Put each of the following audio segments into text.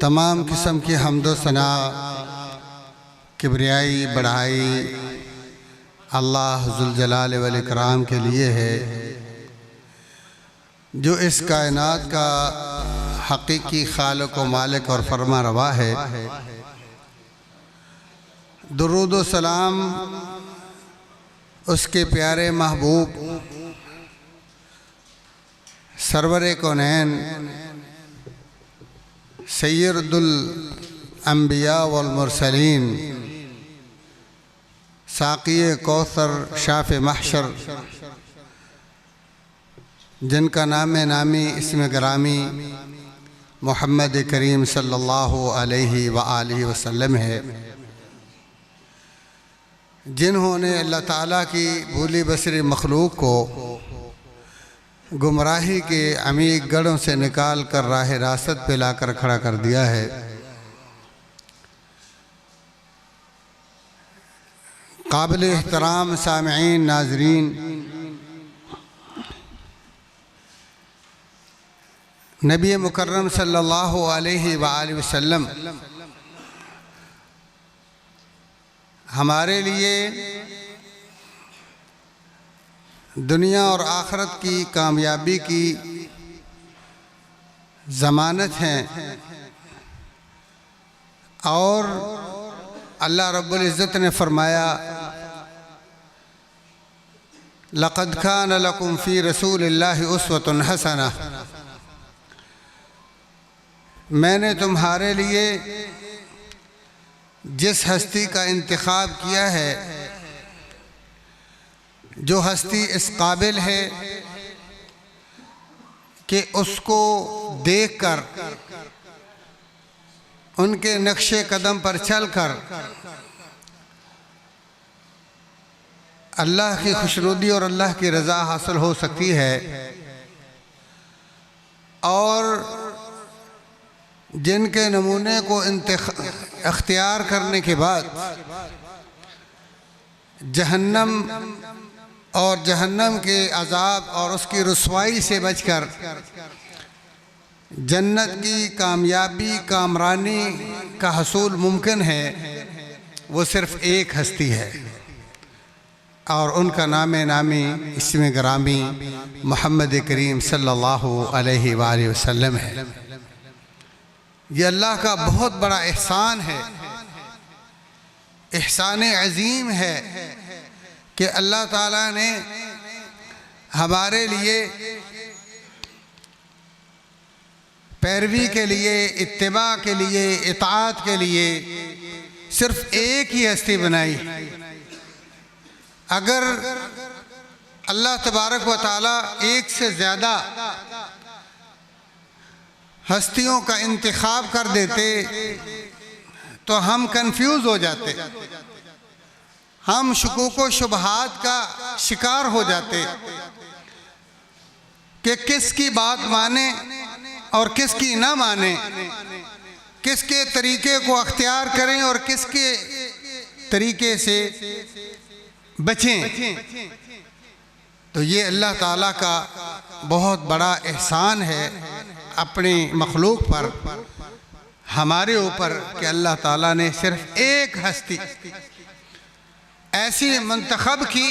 तमाम किस्म की हम्दो सना किब्रियाई बढ़ाई अल्लाह जुल जलाल वल इकराम के लिए है, जो इस कायनात का हकीकी खालिक व मालिक और फरमा रवा है। दुरूद व सलाम उसके प्यारे महबूब सरवरे कौनैन सय्यदुल अंबिया वल मुरसलीन साक़िए कौसर शाफ़े महशर, जिनका नाम नामी इसमें ग्रामी मोहम्मद करीम सल्लल्लाहु अलैहि व आलिहि वसल्लम है, जिन्होंने अल्लाह ताला की भूली बसरी मखलूक को गुमराही के अमीक गढ़ों से निकाल कर राह रासत पे लाकर खड़ा कर दिया है। काबिल एहतराम सामईन नाजरीन, नबी मुकर्रम सल्लल्लाहु अलैहि व आलिहि वसल्लम हमारे लिए दुनिया और आखिरत की कामयाबी की ज़मानत हैं और अल्लाह रब्बुल इज़्ज़त ने फरमाया, लक़द कान लकुम फ़ी रसूलिल्लाहि उस्वतुन हसना। मैंने तुम्हारे लिए जिस हस्ती का इंतखाब किया है, जो हस्ती इस काबिल है कि उसको देखकर उनके नक्शे कदम पर चलकर अल्लाह की खुशनुदी और अल्लाह की रज़ा हासिल हो सकती है, और जिनके नमूने को अख्तियार करने के बाद जहन्नम और जहन्नम के अज़ाब और उसकी रुसवाई से बचकर जन्नत की कामयाबी कामरानी का हसूल मुमकिन है, वो सिर्फ़ एक हस्ती है और उनका नाम नामी इसमें ग्रामी मोहम्मद करीम सल्लल्लाहु अलैहि वसल्लम है। ये अल्लाह का बहुत बड़ा एहसान है, एहसान अज़ीम है कि अल्लाह ताला ने हमारे लिए पैरवी के लिए, इत्तिबा के लिए, इताअत के लिए सिर्फ एक ही हस्ती बनाई। अगर अल्लाह तबारक व ताला एक से ज़्यादा हस्तियों का इंतखाब कर देते तो हम कंफ्यूज हो जाते, हम शुकूक व शुबहात का शिकार हो जाते। कि किसकी बात माने और किसकी ना माने, किसके तरीके को अख्तियार करें और किसके तरीके से बचें। तो ये अल्लाह ताला का बहुत बड़ा एहसान है अपनी मखलूक पर, हमारे ऊपर, कि अल्लाह ताला ने सिर्फ एक हस्ती ऐसी मंतखब की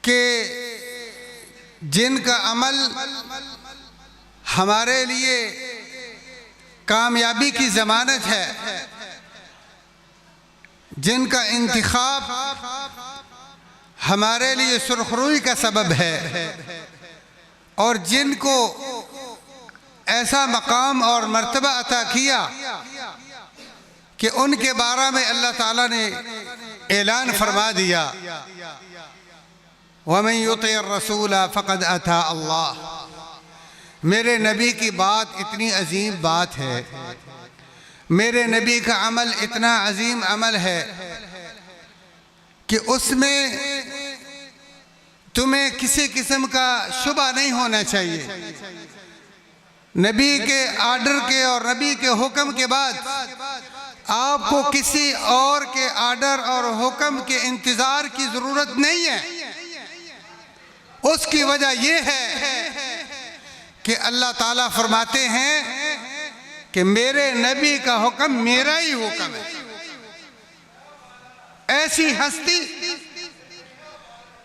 कि जिनका अमल हमारे लिए कामयाबी की ज़मानत है, जिनका इंतखाब हमारे लिए सुरखरुई का सबब है, और जिनको ऐसा मकाम और मर्तबा अता किया कि उनके बारे में अल्लाह ताला ने ऐलान फरमा दिया, वमन युतिर रसूल फ़क़द अता अल्लाह। मेरे नबी की बात इतनी अजीम बात है, मेरे नबी का अमल इतना अजीम अमल है कि उसमें तुम्हें किसी किस्म का शुबा नहीं होना चाहिए। नबी के आर्डर के और नबी के हुक्म के बाद आपको किसी और के आर्डर और हुक्म के इंतज़ार की ज़रूरत नहीं है। उसकी वजह यह है कि अल्लाह ताला फरमाते हैं कि मेरे नबी का हुक्म मेरा ही हुक्म है। ऐसी हस्ती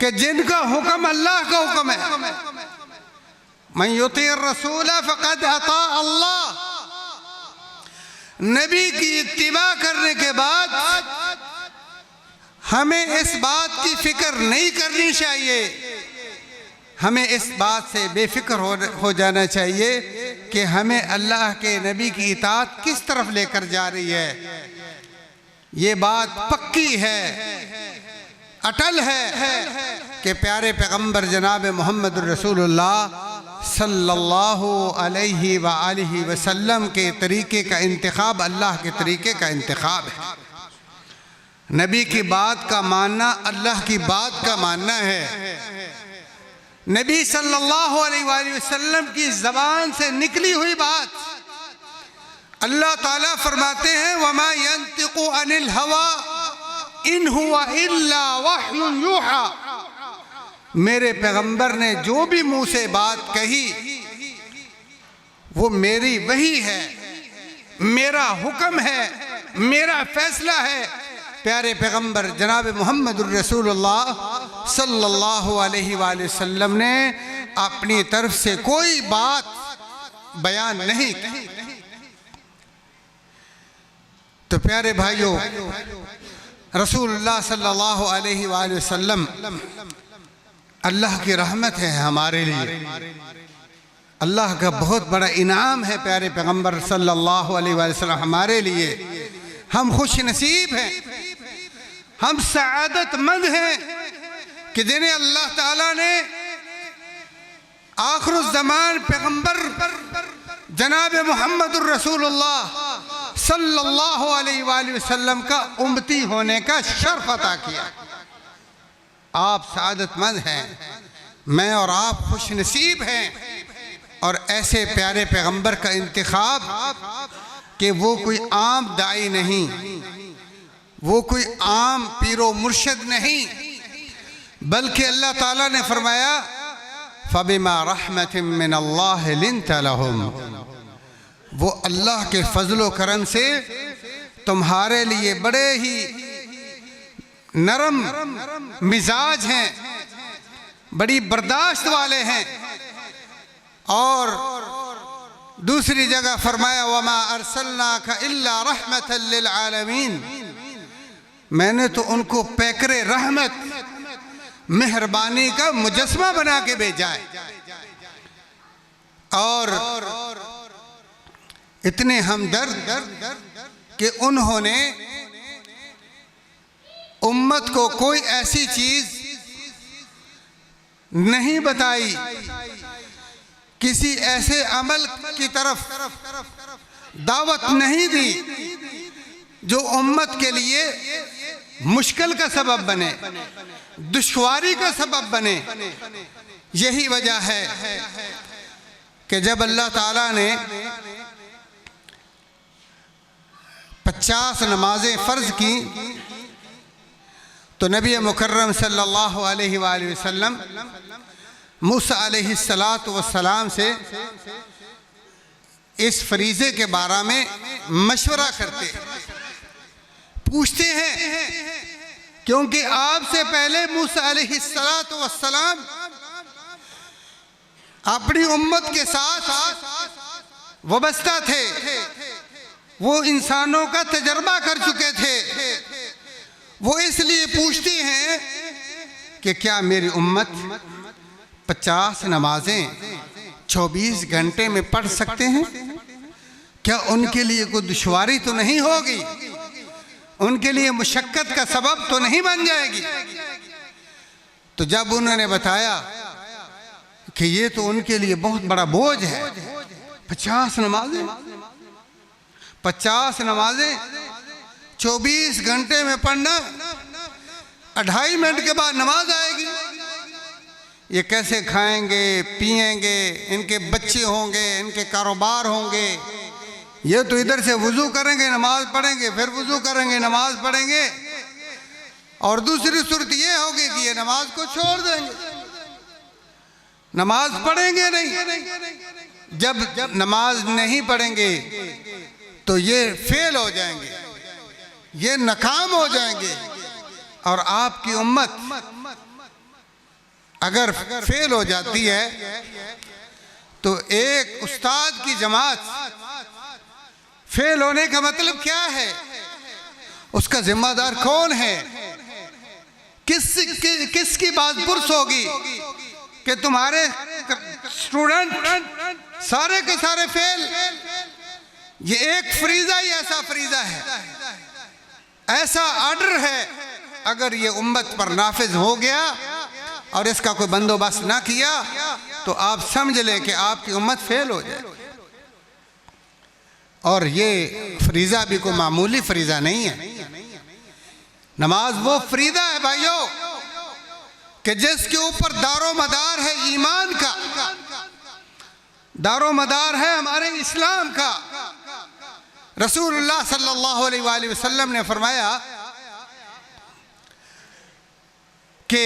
कि जिनका हुक्म अल्लाह का हुक्म है, मन युतीर रसूल फ़क़द अता अल्लाह। नबी की इत्तिबा करने के बाद हमें इस बात की फिक्र नहीं करनी चाहिए, हमें इस बात से बेफिक्र हो जाना चाहिए कि हमें अल्लाह के नबी की इताअत किस तरफ लेकर जा रही है। ये बात पक्की है, अटल है कि प्यारे पैगंबर जनाब मोहम्मद रसूलुल्लाह सल्लल्लाहु अलैहि व आलिहि वसल्लम के तरीके का इंतखाब अल्लाह के तरीके का इंतखाब है। नबी की बात का मानना अल्लाह की बात का मानना है। नबी सल्लल्लाहु अलैहि वसल्लम की ज़बान से निकली हुई बात, अल्लाह ताला फरमाते हैं वमा यंतिकु अनिल हवा इन हुवा इल्ला वह्युन यूहा। मेरे पैगंबर ने जो भी मुंह से बात कही वो मेरी वही है, मेरा हुक्म है, मेरा फैसला है। प्यारे पैगंबर जनाब मोहम्मद रसूलुल्लाह सल्लल्लाहु अलैहि वसल्लम ने अपनी तरफ से कोई बात बयान नहीं की। तो प्यारे भाइयों, रसूलुल्लाह सल्लल्लाहु अलैहि वसल्लम अल्लाह की रहमत है हमारे लिए, अल्लाह का बहुत बड़ा इनाम है। प्यारे पैगंबर सल्लल्लाहु अलैहि वसल्लम हमारे लिए, हम खुश नसीब हैं, हम सआदतमंद हैं कि जिन्हें अल्लाह ताला ने आखिरुज़्ज़मान पैगंबर जनाब मोहम्मद रसूलुल्लाह सल्लल्लाहु अलैहि वसल्लम का उम्मती होने का शर्फ अता किया। आप सआदतमंद हैं, मैं और आप खुश नसीब हैं। और ऐसे प्यारे पैगंबर का इंतखाब कि वो कोई आम दाई नहीं, वो कोई आम पीरो मुर्शद नहीं, बल्कि अल्लाह ताला ने फरमाया फ़बिमा रहमतिम मिनल्लाह लिन्त लहुम। वो अल्लाह के फजलो करम से तुम्हारे लिए बड़े ही नरम मिजाज हैं, बड़ी बर्दाश्त वाले हैं। और दूसरी जगह फरमाया वमा अरसलनाका इल्ला रहमतल लिल आलमीन। मैंने तो उनको पैकरे रहमत, मेहरबानी का मुजस्मा बना के भेजा है। और इतने हमदर्द कि उन्होंने उम्मत को कोई ऐसी चीज नहीं बताई, किसी ऐसे अमल की तरफ दावत नहीं दी जो उम्मत के लिए मुश्किल का सबब बने, दुश्वारी का सबब बने। यही वजह है कि जब अल्लाह ताला ने 50 नमाजें फ़र्ज़ की तो नबी मुकर्रम सल्लल्लाहु अलैहि वसल्लम मूसा अलैहिस्सलातु वस्सलाम से इस फरीज़े के बारे में मशवरा करते पूछते हैं, क्योंकि आपसे पहले मूसा अलैहिस्सलातु वस्सलाम अपनी उम्मत के साथ वाबस्ता थे, वो इंसानों का तजर्बा कर चुके थे। वो इसलिए पूछते हैं कि क्या मेरी उम्मत 50 नमाजें 24 घंटे में पढ़ सकते हैं? क्या उनके लिए कोई दुश्वारी तो नहीं होगी? उनके लिए मुशक्कत का सबब तो नहीं बन जाएगी? तो जब उन्होंने बताया कि ये तो उनके लिए बहुत बड़ा बोझ है, 50 नमाजें 24 घंटे में पढ़ना, 2.5 मिनट के बाद नमाज आएगी, ये कैसे खाएंगे पिएंगे, इनके बच्चे होंगे, इनके कारोबार होंगे, ये तो इधर से वुज़ू करेंगे नमाज पढ़ेंगे, फिर वुज़ू करेंगे नमाज पढ़ेंगे, और दूसरी सूरत ये होगी कि ये नमाज को छोड़ देंगे, नमाज पढ़ेंगे नहीं। जब नमाज नहीं पढ़ेंगे तो ये फेल हो जाएंगे, ये नाकाम हो जाएंगे। और आपकी उम्मत अगर फेल हो जाती है तो एक उस्ताद की जमात फेल होने का मतलब क्या है? उसका जिम्मेदार कौन है? किसकी बात पुरस होगी कि तुम्हारे स्टूडेंट सारे के सारे फेल? ये एक फरीज़ा ही ऐसा फरीज़ा है, ऐसा आर्डर है, अगर ये उम्मत पर नाफिज हो गया और इसका कोई बंदोबस्त ना किया तो आप समझ लें कि आपकी उम्मत फेल हो जाए। और ये फरीज़ा भी कोई मामूली फरीज़ा नहीं है। नमाज वो फरीज़ा है भाइयों कि जिसके ऊपर दारो मदार है ईमान का, दारो मदार है हमारे इस्लाम का। रसूलुल्लाह सल्लल्लाहु अलैहि वसल्लम ने फरमाया कि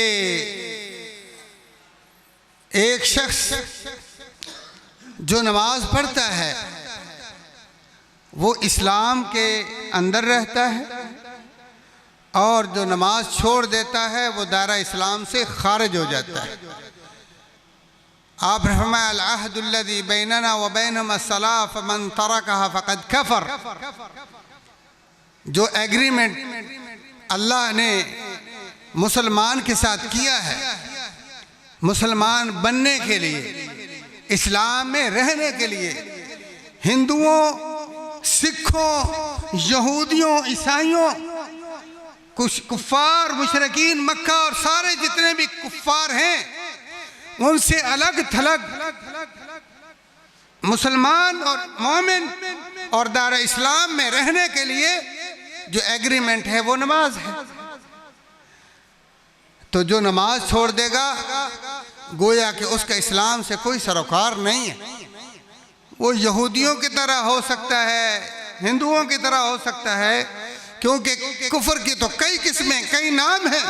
एक शख्स जो नमाज पढ़ता है वो इस्लाम के अंदर रहता है, और जो नमाज छोड़ देता है वो दायरा इस्लाम से खारिज हो जाता है। आप फरमाया अल-अहदुल्लज़ी बैनना व बैनहुम अस्सलाह फमन तरकहा फ़क़द कफ़र। जो एग्रीमेंट अल्लाह ने मुसलमान के साथ किया है, मुसलमान बनने के लिए, इस्लाम में रहने के लिए, हिंदुओं, सिखों, यहूदियों, ईसाइयों, कुछ कुफ़ार मुशरिकीन मक्का और सारे जितने भी कुफ़ार हैं उनसे अलग थलग मुसलमान और मोमिन और दारा इस्लाम में रहने के लिए जो एग्रीमेंट है वो नमाज है। तो जो नमाज छोड़ देगा गोया कि उसका इस्लाम से कोई सरोकार नहीं है। वो यहूदियों की तरह हो सकता है, हिंदुओं की तरह हो सकता है, क्योंकि कुफर की तो कई किस्में, कई नाम हैं,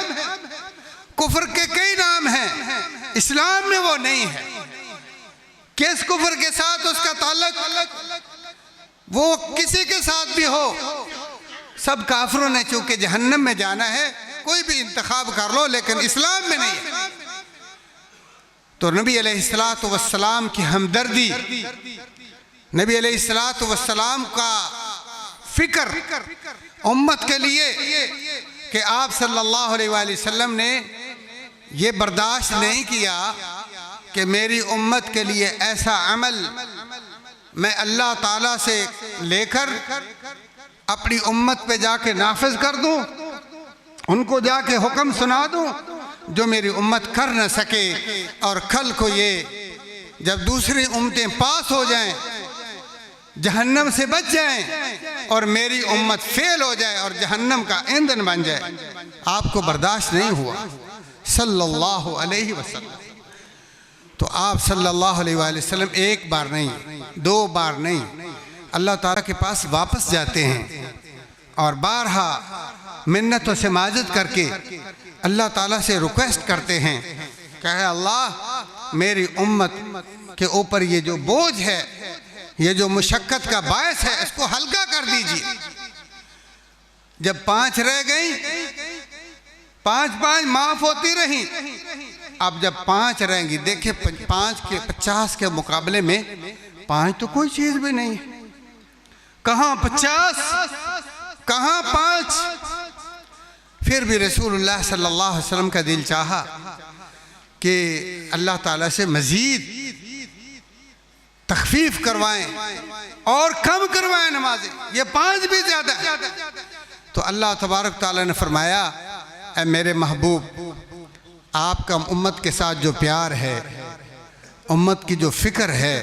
कुफर के कई नाम हैं, इस्लाम में वो नहीं है। किस कुफर के साथ उसका ताल्लुक, वो किसी के साथ भी हो, सब काफिरों ने चूंकि जहन्नम में जाना है, कोई भी इंतखाब कर लो, लेकिन इस्लाम में नहीं है। तो नबी अलैहिस्सलातु वस्सलाम की हमदर्दी, नबी अलैहिस्सलातु वस्सलाम का फिक्र उम्मत के लिए कि आप सल्लल्लाहु अलैहि वसल्लम ने ये बर्दाश्त नहीं किया कि मेरी उम्मत के लिए ऐसा अमल मैं अल्लाह ताला से लेकर अपनी उम्मत पे जाके नाफिज कर दूं, उनको जाके हुक्म सुना दूं जो मेरी उम्मत कर न सके, और कल को ये जब दूसरी उम्मतें पास हो जाएं, जहन्नम से बच जाएं और मेरी उम्मत फेल हो जाए और जहन्नम का ईंधन बन जाए, आपको बर्दाश्त नहीं हुआ सल्लल्लाहु अलैहि वसल्लम। तो आप सल्लल्लाहु अलैहि वसल्लम एक बार नहीं, दो बार नहीं, अल्लाह ताला के पास वापस जाते हैं और बारहा मिन्नतों से माजिद करके अल्लाह ताला से रिक्वेस्ट करते हैं कि अल्लाह मेरी उम्मत के ऊपर ये जो बोझ है, ये जो मुशक्कत का बायस है, इसको हल्का कर दीजिए। जब 5 रह गई, 5 माफ होती रही, अब जब 5 रहेंगी, देखिए 5 के 50 के मुकाबले में 5 तो कोई चीज भी नहीं है। कहाँ 50, कहाँ 5। फिर भी रसूलुल्लाह सल्लल्लाहु अलैहि वसल्लम का दिल चाहा कि अल्लाह ताला से मजीद तखफीफ करवाएं और कम करवाएं नमाजें, ये 5 भी ज्यादा है। तो अल्लाह तबारक ताला ने फरमाया, ऐ मेरे महबूब, आपका उम्मत के साथ जो प्यार है, उम्मत की जो फिक्र है,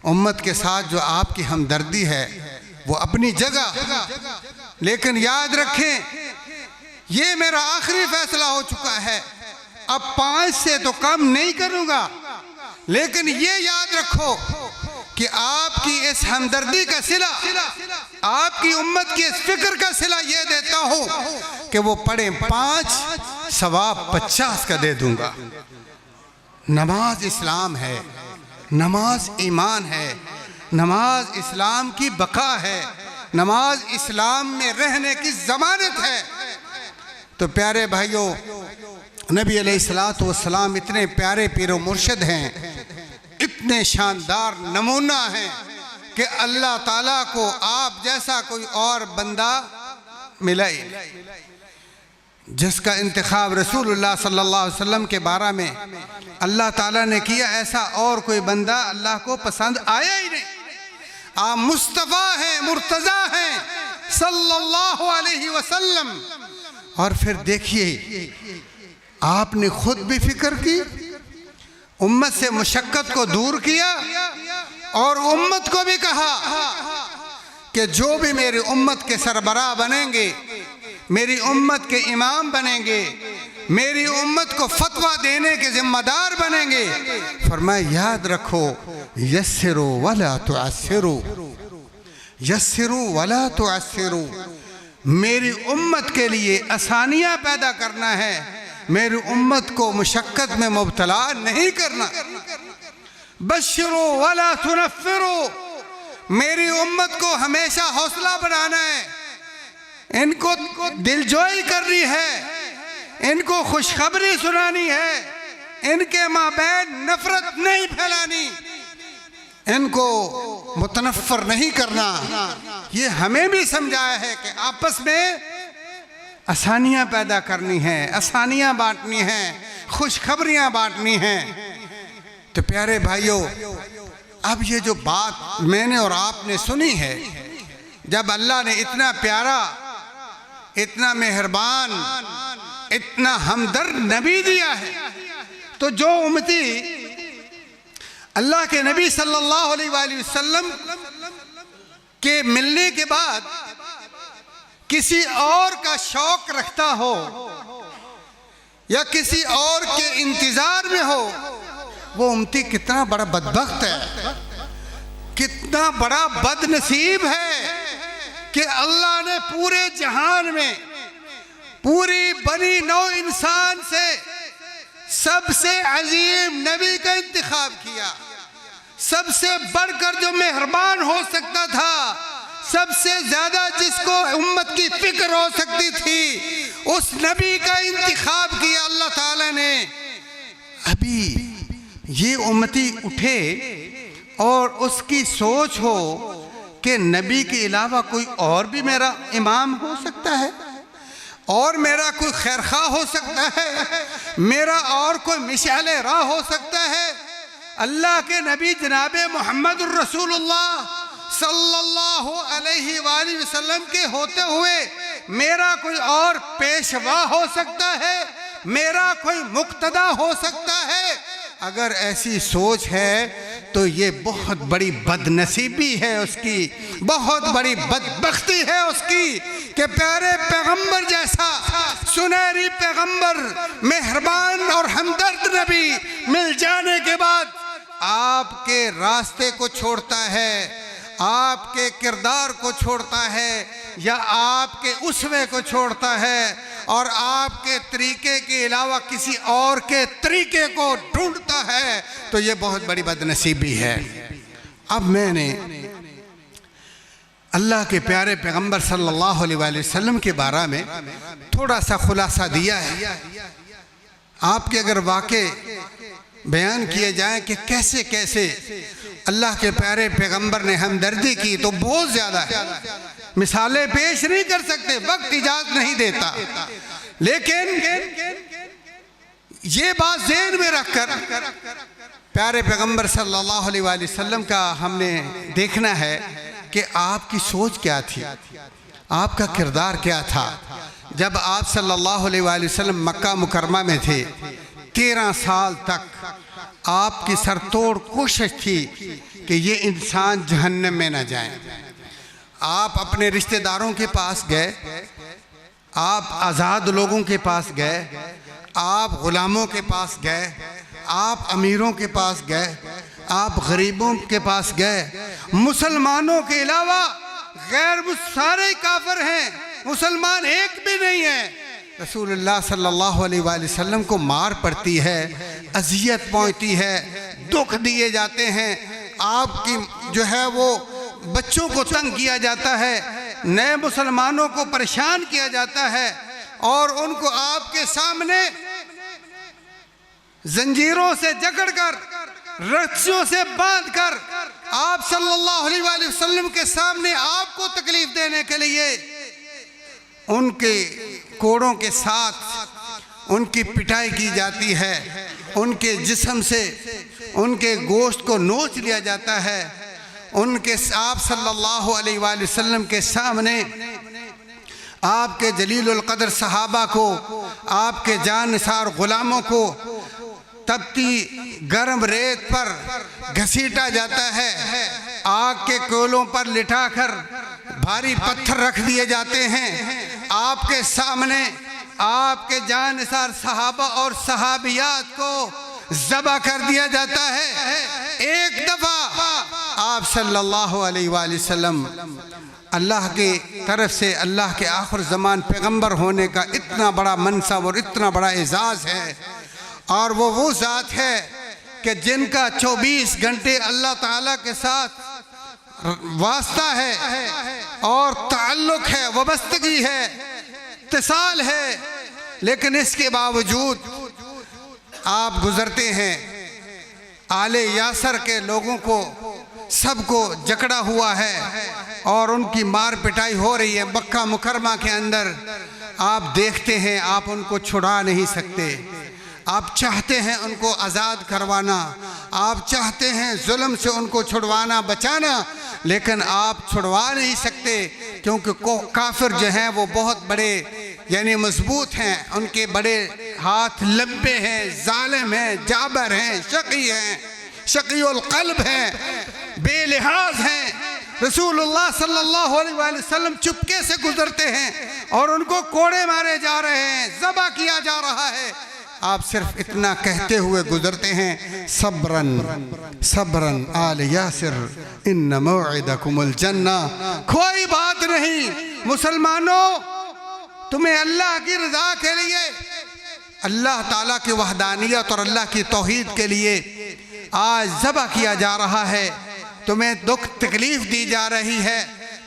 उम्मत के साथ जो आपकी हमदर्दी है, वो अपनी जगह, लेकिन याद रखें ये मेरा आखिरी फैसला हो चुका है, अब 5 से तो कम नहीं करूंगा, लेकिन ये याद रखो कि आपकी इस हमदर्दी का सिला, आपकी उम्मत की इस फिक्र का सिला ये देता हूं कि वो पढ़े 5 सवाब 50 का दे दूंगा। नमाज इस्लाम है, नमाज ईमान है, नमाज इस्लाम की बका है, नमाज इस्लाम में रहने की जमानत है। तो प्यारे भाइयों, नबी अलैहिस्सलातु वस्सलाम इतने प्यारे पीरो मुर्शिद हैं, इतने शानदार नमूना हैं कि अल्लाह ताला को आप जैसा कोई और बंदा मिला ही नहीं, जिसका इंतखाब रसूलुल्लाह सल्लल्लाहु अलैहि वसल्लम के बारे में अल्लाह ताला ने किया, ऐसा और कोई बंदा अल्लाह को पसंद आया ही नहीं। आप मुस्तफ़ा हैं, मुर्तज़ा हैं सल्लल्लाहु अलैहि वसल्लम। और फिर देखिए, आपने खुद भी फिक्र की, उम्मत से मुशक्कत को दूर किया और उम्मत को भी कहा कि जो भी मेरी उम्मत के सरबराह बनेंगे, मेरी उम्मत के इमाम बनेंगे, मेरी उम्मत को फतवा देने के जिम्मेदार बनेंगे, फरमाया याद रखो, यस्सिरू वला तुअस्सिरू, यस्सिरू वला तुअस्सिरू। मेरी उम्मत के लिए आसानियां पैदा करना है, मेरी उम्मत को मुशक्कत में मुब्तला नहीं करना। बश्शिरू वला तुनफ्फिरू, मेरी उम्मत को हमेशा हौसला बढ़ाना है, इनको दिलजोई करनी है, इनको खुशखबरी सुनानी है, इनके माबैन नफरत नहीं फैलानी, इनको मुतनफ्फर नहीं करना। ये हमें भी समझाया है कि आपस में आसानियां पैदा करनी है, आसानियां बांटनी है, खुशखबरियां बांटनी हैं। तो प्यारे भाइयों, अब ये जो बात मैंने और आपने सुनी है, जब अल्लाह ने इतना प्यारा, इतना मेहरबान, इतना हमदर्द नबी दिया है, तो जो उम्मती अल्लाह के नबी सल्लल्लाहु अलैहि वसल्लम के मिलने के बाद किसी और का शौक रखता हो या किसी और के इंतजार में हो, वो उम्मती कितना बड़ा बदबख्त है, कितना बड़ा बदनसीब है कि अल्लाह ने पूरे जहान में पूरी बनी नौ इंसान से सबसे अजीम नबी का इंतखाब किया। सबसे बढ़कर जो मेहरबान हो सकता था, सबसे ज्यादा जिसको उम्मत की फिक्र हो सकती थी, उस नबी का इंतखाब किया अल्लाह ताला ने। अभी ये उम्मती उठे और उसकी सोच हो कि नबी के अलावा कोई और भी मेरा इमाम हो सकता है, और मेरा कोई खैरखा हो सकता है, मेरा और कोई मिसाल राह हो सकता है। अल्लाह के नबी जनाबे मोहम्मद रसूलुल्लाह सल्लल्लाहु अलैहि वसल्लम के होते हुए मेरा कोई और पेशवा हो सकता है, मेरा कोई मुक्तदा हो सकता है। अगर ऐसी सोच है तो ये बहुत बड़ी बदनसीबी है उसकी, बहुत बड़ी बदबख्ती है उसकी कि प्यारे पैगंबर जैसा सुनहरी पैगंबर, मेहरबान और हमदर्द नबी मिल जाने के बाद आपके रास्ते को छोड़ता है, आपके किरदार को छोड़ता है या आपके उसवे को छोड़ता है और आपके तरीके के अलावा किसी और के तरीके को ढूंढता है, तो ये बहुत बड़ी बदनसीबी है। अब मैंने अल्लाह के प्यारे पैगंबर सल्लल्लाहु अलैहि वसल्लम के बारे में थोड़ा सा खुलासा दिया है। आपके अगर वाक़े बयान किए जाएं कि कैसे कैसे अल्लाह के प्यारे पैगंबर ने हमदर्दी की, तो बहुत ज़्यादा है, मिसालें पेश नहीं कर सकते, वक्त इजाज़त नहीं देता। लेकिन ये बात ज़हन में रखकर प्यारे पैगंबर सल्लल्लाहु अलैहि वसल्लम का हमने देखना है कि आपकी सोच क्या थी, आपका किरदार क्या था। जब आप सल्लल्लाहु अलैहि वसल्लम मक्का मुकरमा में थे, 13 साल तक आपकी सरतोड़ कोशिश थी कि ये इंसान जहन्नम में न जाए। आप अपने रिश्तेदारों के पास गए, आप आज़ाद लोगों के पास गए, आप ग़ुलामों के पास गए, आप अमीरों के पास गए, आप गरीबों के पास गए। मुसलमानों के अलावा गैर सारे काफिर हैं, मुसलमान एक भी नहीं है। रसूलुल्लाह सल्लल्लाहु अलैहि वसल्लम को मार पड़ती है, अजियत पहुँचती है, दुख दिए जाते हैं, आपकी जो है वो बच्चों को तंग किया जाता है, नए मुसलमानों को परेशान किया जाता है और उनको आपके सामने जंजीरों से जकड़कर, रस्सियों से बांधकर आप सल्लल्लाहु अलैहि वसल्लम के सामने आपको तकलीफ देने के लिए उनके कोड़ों के साथ उनकी पिटाई की जाती है, उनके जिस्म से उनके गोश्त को नोच लिया जाता है, उनके आप सल्लल्लाहु अलैहि वसल्लम के सामने आपके जलीलुल कदर सहाबा को, आपके जानसार ग़ुलामों को तपती गर्म रेत पर घसीटा जाता है, आग के कोयलों पर लिटाकर भारी पत्थर रख दिए जाते हैं, आपके सामने आपके जानसार सहाबा और सहाबियात को ज़बह कर दिया जाता है। एक दफ़ा आप सल्लल्लाहु अलैहि वसल्लम अल्लाह के तरफ से, अल्लाह के आखिर ज़मान पैगंबर होने का इतना बड़ा मनसब और इतना बड़ा एजाज़ है, और वो ज़ात है कि जिनका 24 घंटे अल्लाह ताला के साथ वास्ता है और ताल्लुक़ है, वाबस्तगी है, इत्तिसाल है, लेकिन इसके बावजूद आप गुज़रते हैं, आले यासर के लोगों को सबको जकड़ा हुआ है और उनकी मार पिटाई हो रही है मक्का मुकरमा के अंदर। आप देखते हैं, आप उनको छुड़ा नहीं सकते, आप चाहते हैं उनको आज़ाद करवाना, आप चाहते हैं जुल्म से उनको छुड़वाना, बचाना, लेकिन आप छुड़वा नहीं सकते क्योंकि काफिर जो हैं वो बहुत बड़े यानी मजबूत हैं, उनके बड़े हाथ लंबे हैं, जालिम हैं, जाबर हैं, शकी हैं, शकीउल क़ल्ब हैं, बेलिहाज हैं। रसूलुल्लाह सल्लल्लाहु अलैहि वसल्लम चुपके से गुजरते हैं और उनको कोड़े मारे जा रहे हैं, ज़बह किया जा रहा है, आप सिर्फ इतना कहते हुए गुजरते हैं, सब्रन सब्रन आल यासिर इन्न मौइदकुमुल जन्ना। कोई बात नहीं मुसलमानों, तुम्हें अल्लाह की रज़ा के लिए, अल्लाह ताला की वहदानियत और अल्लाह की तौहीद के लिए आज ज़बह किया जा रहा है, तुम्हें दुख तकलीफ़ दी जा रही है,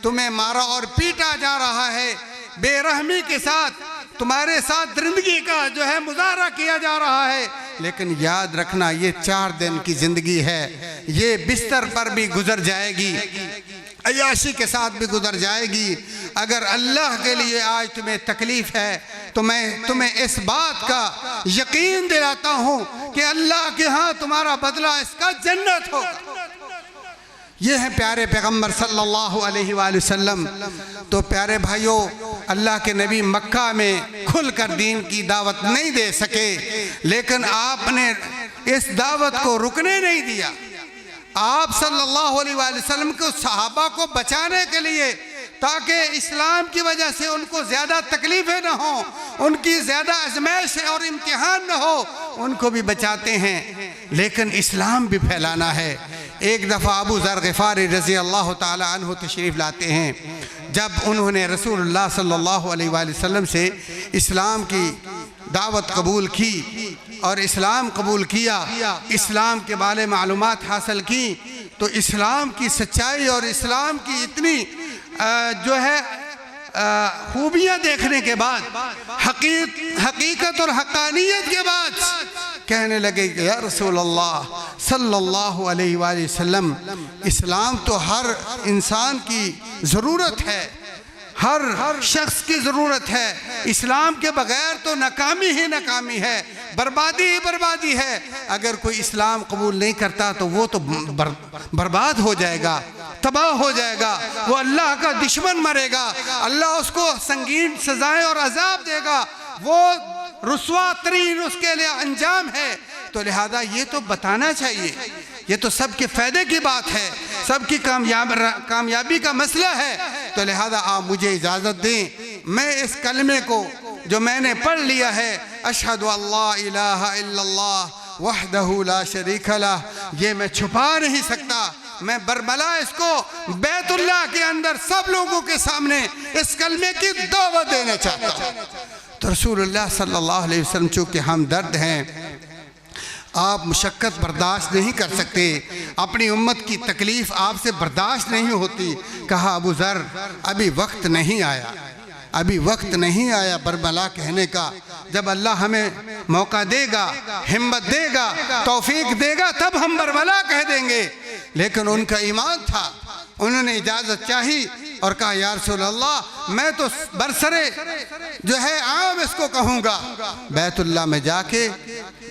तुम्हें मारा और पीटा जा रहा है, बेरहमी के साथ तुम्हारे साथ जिंदगी का जो है मुजाहरा किया जा रहा है, लेकिन याद रखना ये 4 दिन की ज़िंदगी है, ये बिस्तर पर भी गुजर जाएगी, अय्याशी के साथ भी गुजर जाएगी। अगर अल्लाह के लिए आज तुम्हें तकलीफ़ है तो मैं तुम्हें इस बात का यकीन दिलाता हूँ कि अल्लाह के यहाँ तुम्हारा बदला इसका जन्नत होगा। ये है प्यारे पैगंबर सल्लल्लाहु अलैहि वसल्लम। तो प्यारे भाइयों, अल्लाह के नबी मक्का में खुलकर दीन की दावत नहीं दे सके, लेकिन आपने इस दावत को रुकने नहीं दिया। आप सल्लल्लाहु अलैहि वसल्लम को सहाबा को बचाने के लिए ताकि इस्लाम की वजह से उनको ज़्यादा तकलीफ़ें ना हो, उनकी ज़्यादा आजमाइश और इम्तिहान ना हो, उनको भी बचाते हैं। लेकिन इस्लाम भी फैलाना है। एक दफ़ा अबू ज़र ग़िफ़ारी रज़ी अल्लाह ताला अन्हु तशरीफ़ लाते हैं। जब उन्होंने रसूलुल्लाह सल्लल्लाहु अलैहि वसल्लम से इस्लाम की दावत कबूल की और इस्लाम कबूल किया, इस्लाम के बारे में मालूमात हासिल की, तो इस्लाम की सच्चाई और इस्लाम की इतनी जो है खूबियाँ देखने के बाद, हकीकत और हक़ानियत के बाद कहने लगे कि या रसूल अल्लाह सल्लल्लाहु अलैहि वसल्लम, इस्लाम तो हर इंसान की ज़रूरत है, हर शख्स की ज़रूरत है। इस्लाम के बग़ैर तो नाकामी ही नाकामी है, बर्बादी ही बर्बादी है। अगर कोई इस्लाम कबूल नहीं करता तो वो तो बर्बाद हो जाएगा, तबाह हो जाएगा, वो अल्लाह का दुश्मन मरेगा, अल्लाह उसको संगीन सजाएं और अजाब देगा, वो रुस्वा तरीन उसके लिए अंजाम है। तो लिहाजा ये तो बताना चाहिए, ये तो सबके फ़ायदे की बात है, सबकी कामयाबी का मसला है। तो लिहाजा आप मुझे इजाज़त दें, मैं इस कलमे को जो मैंने पढ़ लिया है, अशहदु अल्ला इलाहा इल्लल्लाह वहदहु ला शरीक लह, ये मैं छुपा नहीं सकता। मैं बरबला इसको बैतुल्लाह के अंदर सब लोगों के सामने इस कलमे की दावत देना चाहता हूँ। तो रसूलुल्लाह सल्लल्लाहु अलैहि वसल्लम चूँकि हम दर्द हैं, आप मुशक्क़त बर्दाश्त नहीं कर सकते, अपनी उम्मत की तकलीफ़ आपसे बर्दाश्त नहीं होती। कहा अबू ज़र अभी वक्त नहीं आया, अभी वक्त नहीं आया बरबला कहने का। जब अल्लाह हमें मौका देगा, हिम्मत देगा, तौफीक देगा, तब हम बरबला कह देंगे। लेकिन उनका ईमान था, उन्होंने इजाज़त चाही और कहा या रसूल अल्लाह मैं तो बरसरे जो है आम इसको कहूँगा। बैतुल्लाह में जाके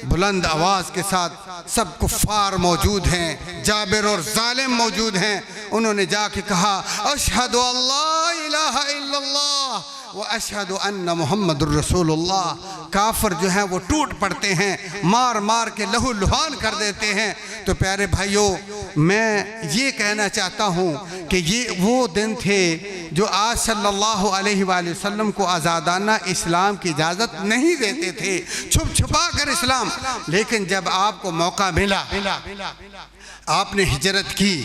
बुलंद आवाज़ के साथ, सब कुफ़ार मौजूद हैं, जाबिर और जालिम मौजूद हैं, उन्होंने जाके कहा अशहदु अल्ला इलाहा इल्लल्लाह व अशहदु अन्ना मुहम्मदुर रसूलुल्लाह। काफिर जो हैं वो टूट पड़ते हैं, मार मार के लहू लुहान कर देते हैं। तो प्यारे भाइयों, मैं ये कहना चाहता हूँ कि ये वो दिन थे जो आज सल्लल्लाहु अलैहि वसल्लम को आज़ादाना इस्लाम की इजाज़त नहीं देते थे, छुप छुपा कर इस्लाम। लेकिन जब आपको मौका मिला, आपने हिजरत की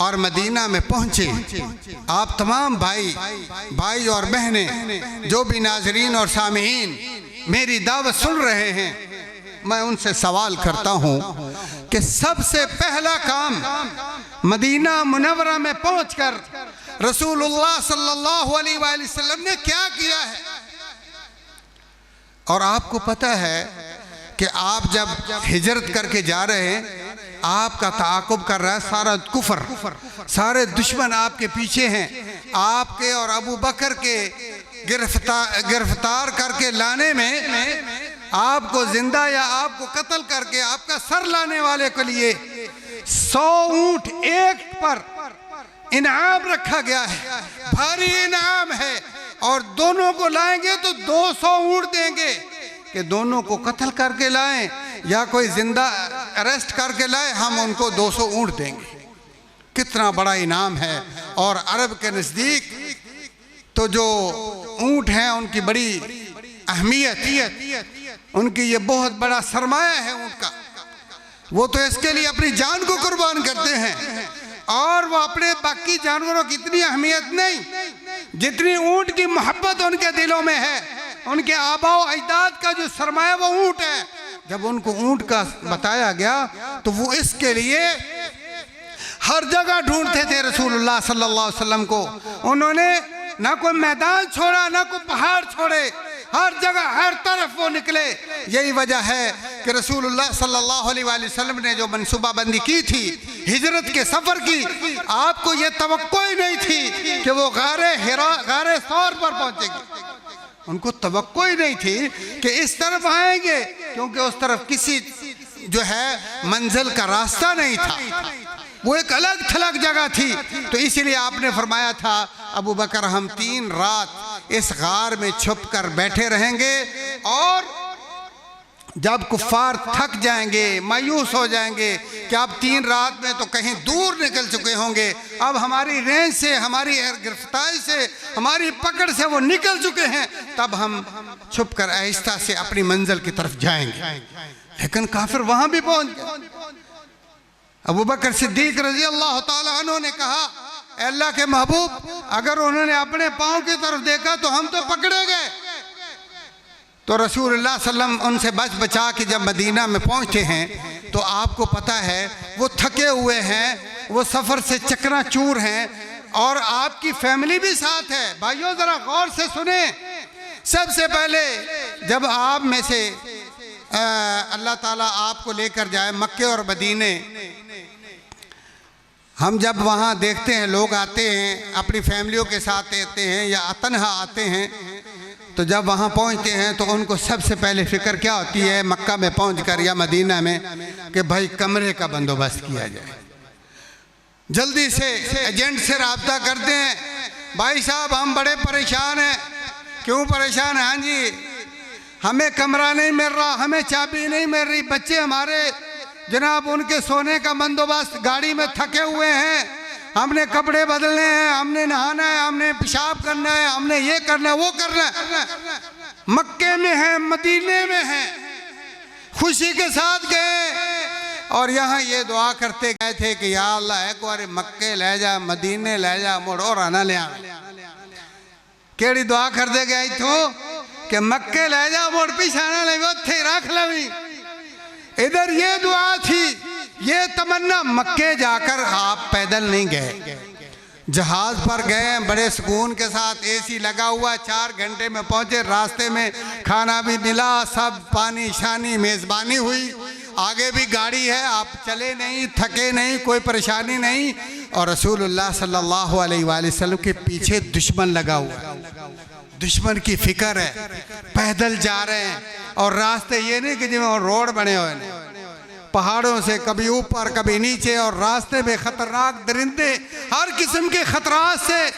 और मदीना में पहुँचे। आप तमाम भाई और बहनें जो भी नाज़रीन और सामीन मेरी दावत सुन रहे हैं, मैं उनसे सवाल करता हूँ कि सबसे पहला काम मदीना मुनव्वरा में पहुँचकर रसूलुल्लाह सल्लल्लाहु अलैहि वसल्लम ने क्या किया है। और आपको पता है कि आप जब हिजरत करके जा रहे हैं, आपका ताक़ुब कर रहा है सारा कुफर, सारे दुश्मन आपके पीछे हैं। आपके और अबू बकर के गिरफ्तार करके लाने में, आपको जिंदा या आपको कत्ल करके आपका सर लाने वाले के लिए 100 ऊँट एक पर इनाम रखा गया है, भारी इनाम है। और दोनों को लाएंगे तो 200 ऊँट देंगे कि दोनों को कत्ल करके लाएं या कोई जिंदा अरेस्ट करके लाए, हम उनको 200 ऊँट देंगे। कितना बड़ा इनाम है। और अरब के नज़दीक तो जो ऊँट हैं उनकी बड़ी अहमियत, उनकी ये बहुत बड़ा सरमाया है ऊँट का। वो तो इसके लिए अपनी जान को कुर्बान करते हैं, और वो अपने बाकी जानवरों की इतनी अहमियत नहीं जितनी ऊँट की मोहब्बत उनके दिलों में है। उनके आबा व अजदाद का जो सरमाया वो ऊँट है। जब उनको ऊँट का बताया गया तो वो इसके लिए हर जगह ढूंढते थे रसूलुल्लाह सल्लल्लाहु अलैहि वसल्लम को। उन्होंने ना कोई मैदान छोड़ा, ना कोई पहाड़ छोड़े, हर जगह हर तरफ वो निकले। यही वजह है कि रसूलुल्लाह सल्लल्लाहु अलैहि वसल्लम ने जो मनसूबाबंदी की थी हिजरत के सफ़र की, आपको ये तवक्को ही नहीं थी कि वो गारे सौर पर पहुँचेगी। उनको तवक्को ही नहीं थी कि इस तरफ आएंगे, क्योंकि उस तरफ किसी जो है मंजिल का रास्ता नहीं था, वो एक अलग थलग जगह थी। तो इसीलिए आपने फरमाया था अबू बकर हम 3 रात इस गार में छुप कर बैठे रहेंगे और जब कुफ्फार थक जाएंगे, मायूस हो जाएंगे कि अब 3 रात में तो कहीं दूर निकल चुके होंगे, अब हमारी रेंज से, हमारी गिरफ्तारी से, हमारी पकड़ से वो निकल चुके हैं, तब हम छुप कर आहिस्ता से अपनी मंजिल की तरफ जाएंगे। लेकिन काफिर वहां भी पहुंच गए। अबू बकर सिद्दीक रजी अल्लाह ताला अन्हु ने कहा, अल्लाह के महबूब, अगर उन्होंने अपने पाँव की तरफ देखा तो हम तो पकड़े गए। तो रसूलुल्लाह सल्लल्लाहु अलैहि वसल्लम उनसे बच बचा के जब मदीना में पहुंचते हैं तो आपको पता है वो थके हुए हैं, वो सफ़र से चकनाचूर हैं और आपकी फैमिली भी साथ है। भाइयों ज़रा गौर से सुने। सबसे पहले जब आप में से अल्लाह ताला आपको लेकर जाए मक्के और मदीने, हम जब वहाँ देखते हैं लोग आते हैं अपनी फैमिलियों के साथ आते हैं या तन्हा आते हैं, तो जब वहाँ पहुँचते हैं तो उनको सबसे पहले फ़िक्र क्या होती है मक्का में पहुँचकर या मदीना में कि भाई कमरे का बंदोबस्त किया जाए। जल्दी से एजेंट से रब्ता करते हैं, भाई साहब हम बड़े परेशान हैं। क्यों परेशान हैं? हाँ जी, हमें कमरा नहीं मिल रहा, हमें चाबी नहीं मिल रही, बच्चे हमारे जनाब उनके सोने का बंदोबस्त, गाड़ी में थके हुए हैं, हमने कपड़े बदलने हैं, हमने नहाना है, हमने पेशाब करना है, हमने ये करना है, वो करना है। मक्के में है, मदीने में है, खुशी के साथ गए और यहाँ ये दुआ करते गए थे कि या अल्लाह एक बार मक्के ले जा, मदीने ले जा, मुड़ और आना ले आ। केड़ी दुआ करते गए तो कि मक्के ले जा, मुड़ पिछाना ले, उत्थे रख लवी। इधर ये दुआ थी, ये तमन्ना। मक्के जाकर आप पैदल नहीं गए, जहाज पर गए, बड़े सुकून के साथ, एसी लगा हुआ, 4 घंटे में पहुंचे। रास्ते में खाना भी मिला, सब पानी शानी मेज़बानी हुई, आगे भी गाड़ी है, आप चले नहीं, थके नहीं, कोई परेशानी नहीं। और रसूलुल्लाह सल्लल्लाहु अलैहि वसल्लम के पीछे दुश्मन लगा हुआ, दुश्मन की फिक्र है, पैदल जा रहे हैं। और रास्ते ये नहीं कि जिसमें रोड बने हुए हैं, पहाड़ों से कभी ऊपर कभी नीचे, और रास्ते में खतरनाक दरिंदे, हर किस्म के खतरात से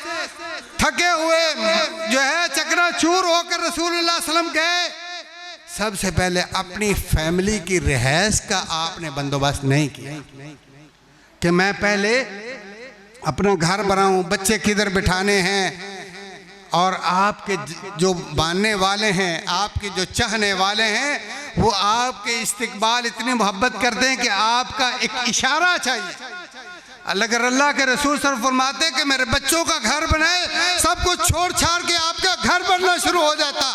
थके हुए जो है चकनाचूर होकर रसूलुल्लाह सल्लल्लाहु अलैहि वसल्लम गए। सबसे पहले अपनी फैमिली की रिहाइश का आपने बंदोबस्त नहीं किया कि मैं पहले अपना घर बनाऊं, बच्चे किधर बिठाने हैं, और आपके जो मानने वाले हैं, आपके जो चाहने वाले हैं, वो आपके इस्तकबाल इतनी मोहब्बत करते हैं कि आपका एक इशारा चाहिए। अगर अल्लाह के रसूल सल्लल्लाहु अलैहि वसल्लम फरमाते कि मेरे बच्चों का घर बनाए, सब कुछ छोड़ छाड़ के आपका घर बनना शुरू हो जाता।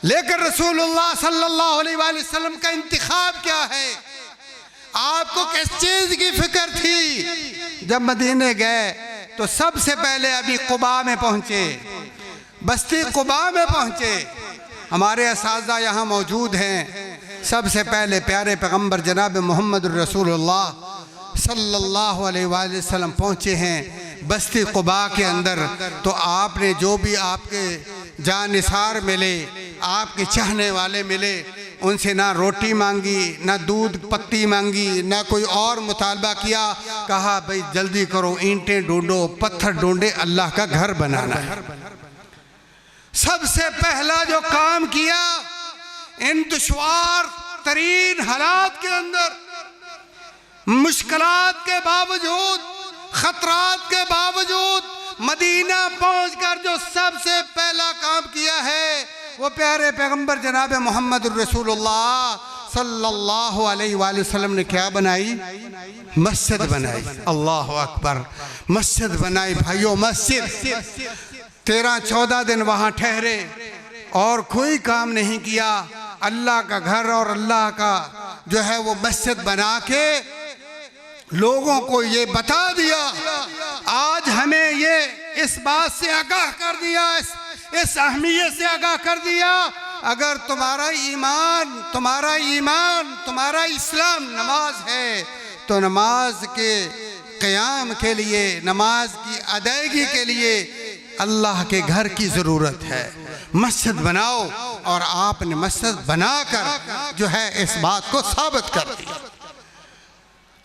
लेकिन रसूलुल्लाह सल्लल्लाहु अलैहि वसल्लम का इंतखाब क्या है? आपको किस चीज़ की फिक्र थी? जब मदीने गए तो सबसे पहले अभी कुबा में पहुँचे, बस्ती कुबा में पहुँचे। हमारे असातिज़ा यहाँ मौजूद हैं। सबसे पहले प्यारे पैगम्बर जनाब मोहम्मद रसूलुल्लाह सल्लल्लाहु अलैहि वसल्लम पहुँचे हैं बस्ती कुबा के अंदर। तो आपने जो भी आपके जानिसार मिले, आपके चाहने वाले मिले, उनसे ना रोटी मांगी, ना दूध पत्ती मांगी, ना कोई और मुतालबा किया। कहा भाई जल्दी करो, ईंटें ढूंढो, पत्थर ढूंढे, अल्लाह का घर बनाना है। सबसे पहला जो काम किया, इन दुश्वार तरीन हालात के अंदर, मुश्किलात के बावजूद, खतरात के बावजूद मदीना पहुंचकर जो सबसे पहला काम किया है, वो प्यारे पैगंबर जनाब मोहम्मद रसूलुल्लाह सल्लल्लाहु अलैहि वसल्लम ने क्या बनाई? मस्जिद बनाई। अल्लाह अकबर, मस्जिद बनाई। भाइयों, मस्जिद 13-14 दिन वहाँ ठहरे और कोई काम नहीं किया। अल्लाह का घर और अल्लाह का जो है वो मस्जिद बना के लोगों को ये बता दिया। आज हमें ये इस बात से आगाह कर दिया, इस अहमियत से आगाह कर दिया, अगर तुम्हारा ईमान, तुम्हारा इस्लाम नमाज है, तो नमाज के क़याम के लिए, नमाज की अदायगी के लिए अल्लाह के घर की ज़रूरत है। मस्जिद बनाओ। और आपने मस्जिद बनाकर जो है इस बात को साबित कर दिया।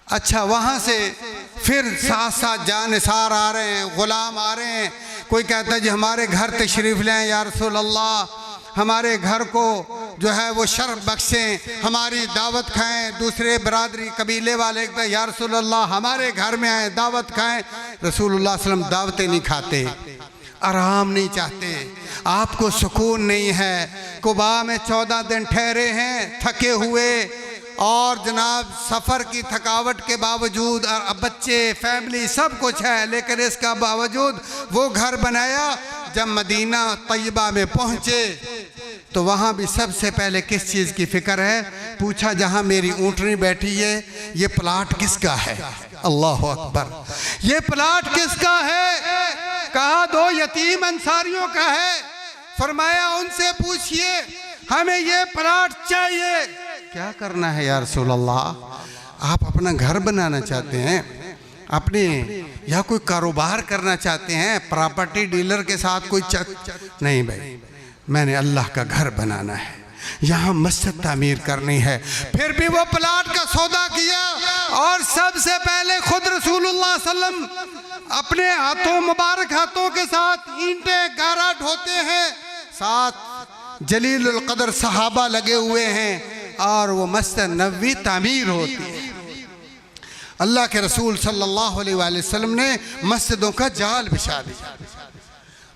अच्छा, वहाँ से फिर साथ साथ जानिसार आ रहे हैं, ग़ुलाम आ रहे हैं। कोई कहता है जी हमारे घर तशरीफ़ लें या रसूल अल्लाह, हमारे घर को जो है वो शर्फ बख्शें, हमारी दावत खाएं। दूसरे बरादरी कबीले वाले या रसूलुल्लाह हमारे घर में आए, दावत खाएं। रसूलुल्लाह सल्लल्लाहु अलैहि वसल्लम दावतें नहीं खाते, आराम नहीं चाहते, आपको सुकून नहीं है। कुबा में 14 दिन ठहरे हैं, थके हुए, और जनाब सफ़र की थकावट के बावजूद बच्चे फैमिली सब कुछ है, लेकिन इसका बावजूद वो घर बनाया। जब मदीना तैयबा में पहुँचे तो वहाँ भी सबसे पहले किस चीज़ की फ़िक्र है? पूछा जहाँ मेरी ऊँटनी बैठी है ये प्लाट किसका है? अल्लाह अकबर, ये प्लाट किसका है? कहा 2 यतीम अंसारियों का है। फरमाया उनसे पूछिए हमें ये प्लाट चाहिए। क्या करना है या रसूल अल्लाह? आप अपना घर बनाना चाहते हैं, अपने या कोई कारोबार करना चाहते हैं, प्रॉपर्टी डीलर के साथ कोई नहीं भाई, मैंने अल्लाह का घर बनाना है, यहाँ मस्जिद तामीर करनी है। फिर भी वो प्लाट का सौदा किया और सबसे पहले खुद रसूलुल्लाह सल्लम अपने हाथों, मुबारक हाथों के साथ ईंटें गारा ढोते हैं, साथ जलीलुल कदर सहाबा लगे हुए हैं और वो मस्जिद नबवी तामीर होती है। अल्लाह के रसूल सल्लल्लाहु अलैहि वसल्लम ने मस्जिदों का जाल बिछा दिया,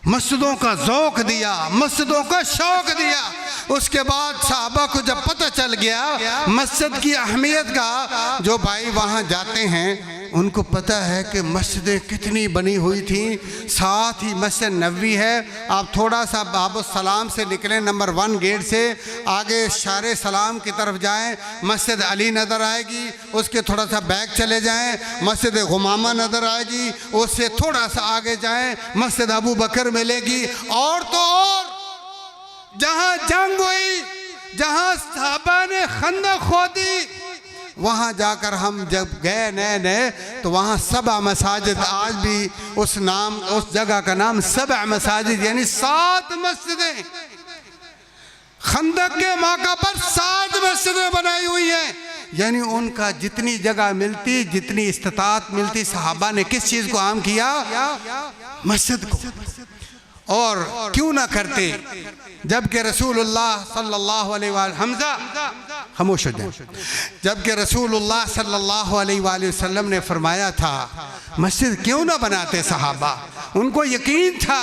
मस्जिदों का ज़ौक़ दिया, मस्जिदों का शौक़ दिया। उसके बाद साहबा को जब पता चल गया मस्जिद की अहमियत का, जो भाई वहाँ जाते हैं उनको पता है कि मस्जिदें कितनी बनी हुई थी, साथ ही मस्जिद नबवी है। आप थोड़ा सा बाबुस सलाम से निकलें, नंबर 1 गेट से आगे शारे सलाम की तरफ जाएं, मस्जिद अली नज़र आएगी। उसके थोड़ा सा बैक चले जाएं, मस्जिद गुमामा नज़र आएगी। उससे थोड़ा सा आगे जाएं, मस्जिद अबू बकर मिलेगी। और तो और जहाँ जंग हुई, जहाँ सहाबा ने खंदक खोदी, वहाँ जाकर हम जब गए नए तो वहाँ 7 मसाजिद, आज भी उस जगह का नाम 7 मसाजिद यानी 7 मस्जिदें, खंदक के मौका पर 7 मस्जिदें बनाई हुई हैं। यानी उनका जितनी जगह मिलती, जितनी इस्तिताअत मिलती, सहाबा ने किस चीज़ को आम किया? मस्जिद को। और क्यों ना करते, जबकि रसूलुल्लाह सल्लल्लाहु अलैहि वसल्लम, हमजा खामोश हो जाए, जबकि रसूलुल्लाह सल्लल्लाहु अलैहि वसल्लम ने फरमाया था मस्जिद क्यों ना बनाते सहाबा। उनको यकीन था,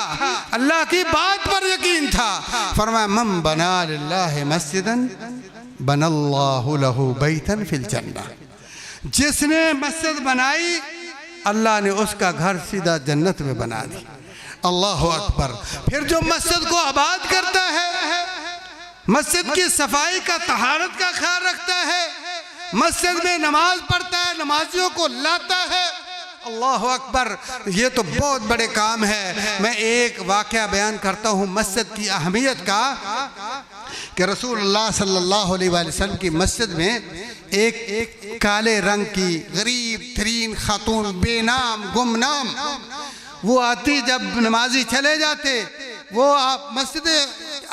अल्लाह की बात पर यकीन था। फरमाया मन बना लिल्लाहि मस्जिदन बनल्लाहु लहू बैतन फिल जन्नह, जिसने मस्जिद बनाई अल्लाह ने उसका घर सीधा जन्नत में बना दी। अल्लाह अकबर। फिर जो मस्जिद को आबाद करता है, मस्जिद की सफाई का, तहारत का ख्याल रखता है, मस्जिद में नमाज पढ़ता है, नमाजियों को लाता है, अल्लाह अकबर, ये तो बहुत बड़े काम है। मैं एक वाक़या बयान करता हूँ मस्जिद की अहमियत का, कि रसूलुल्लाह सल्लल्लाहु अलैहि वसल्लम की मस्जिद में एक काले रंग की गरीब तरीन खातून, बेनाम गुमनाम, वो आती, जब नमाजी चले जाते, वो आप मस्जिद,